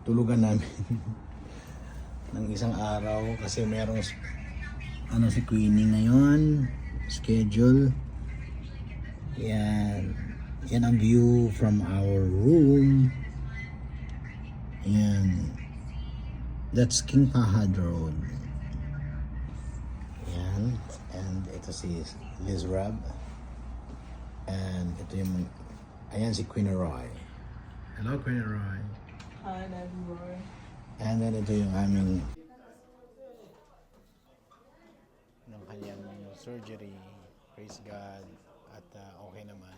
tulugan namin ng isang araw kasi merong si Queenie ngayon schedule. Yan ang view from our room. Yan, that's King Fahad Road. Yan, and ito si Liz Rab, and ito yung ayan si Queen Roy. Hello Queen Roy. Hi Roy. And then ito yung aming ng kanyang surgery, praise God, at okay naman.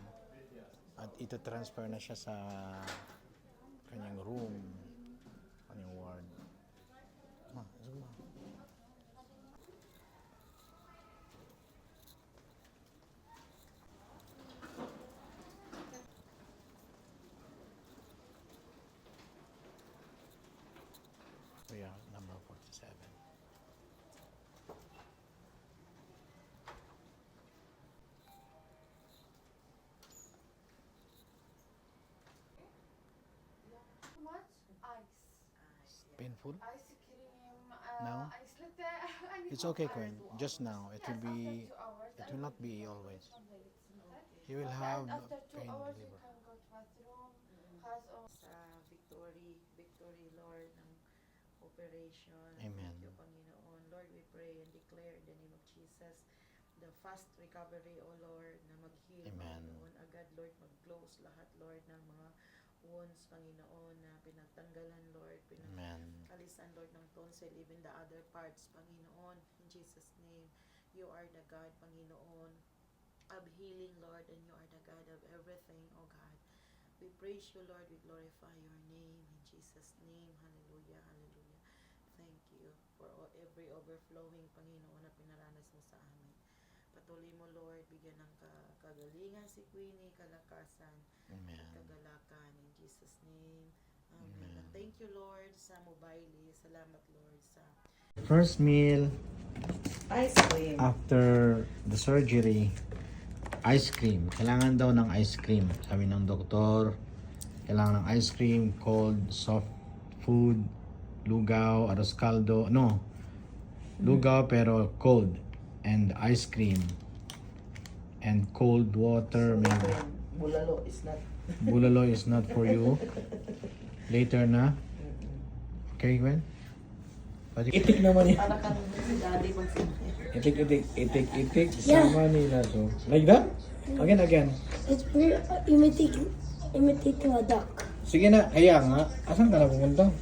At ito transfer na siya sa kanyang room, kanyang ward. Zoom. So yeah, number 47. Much ice. Painful? Ice cream. No? Ice latte. It's okay, Queen. Just now. It will not be always. You will have After 2 pain hours, you liver. can go to bathroom. Sa victory, Lord, ng operation. Amen. Thank you, Panginoon. Lord, we pray and declare in the name of Jesus, the fast recovery, O Lord, na mag-heal, Amen. Panginoon. Agad, Lord, mag-close lahat, Lord, ng mga wounds, Panginoon, na pinagtanggalan, Lord, Amen. pinagkalisan, Lord, ng tonsil, even the other parts, Panginoon. In Jesus' name, you are the God, Panginoon, of healing, Lord, and you are the God of everything, O God. We praise you, Lord. We glorify your name. In Jesus' name, hallelujah, hallelujah. Thank you for every overflowing, Panginoon, na pinaranas mo sa amin. Patuloy mo, Lord, bigyan ng kagalingan si Queenie, kalakasan, Amen. at kagalakan. In Jesus' name, amen. Amen. And thank you, Lord, sa mobile. Salamat, Lord, sa First meal ice cream. after the surgery, ice cream. Kailangan daw ng ice cream. Sabi ng doktor, kailangan ng ice cream, cold, soft food, lugaw, arroz caldo. No, lugaw pero cold. And ice cream. And cold water. Maybe. Bulalo is not. Bulalo is not for you. Later na. Okay, Gwen? Itik naman yun. Para kang si daddy pag Itik. Sama nila. So, like that? Again. It's weird imitating a duck. Sige na, kaya nga. Asan ka na pumunta?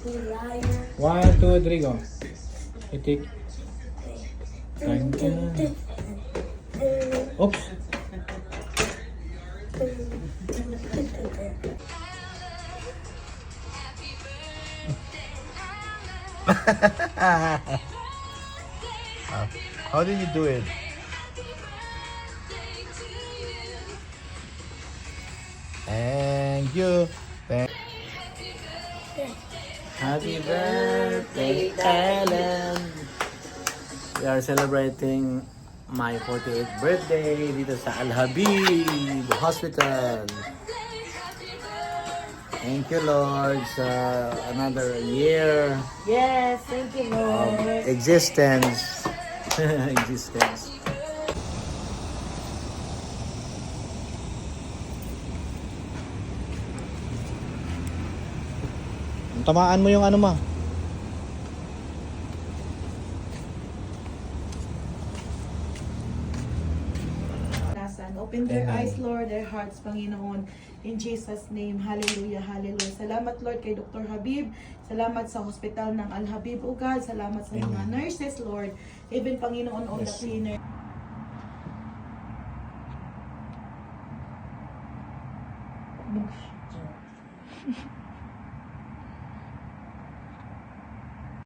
Liar. 1, 2, 3, go. Itik. Oops. How did you do it? Thank you. Happy birthday, Ellen. We are celebrating my 48th birthday dito sa Al Habib Hospital. Thank you, Lord, sa another year Yes, thank you, of Lord. existence. Existence. Tamaan mo yung ano ma. Open their Amen. eyes, Lord, their hearts, Panginoon. In Jesus' name, hallelujah, hallelujah. Salamat, Lord, kay Dr. Habib. Salamat sa hospital ng Al Habib, O God. Salamat sa mga Amen. nurses, Lord. Even, Panginoon, all the Yes. cleaner.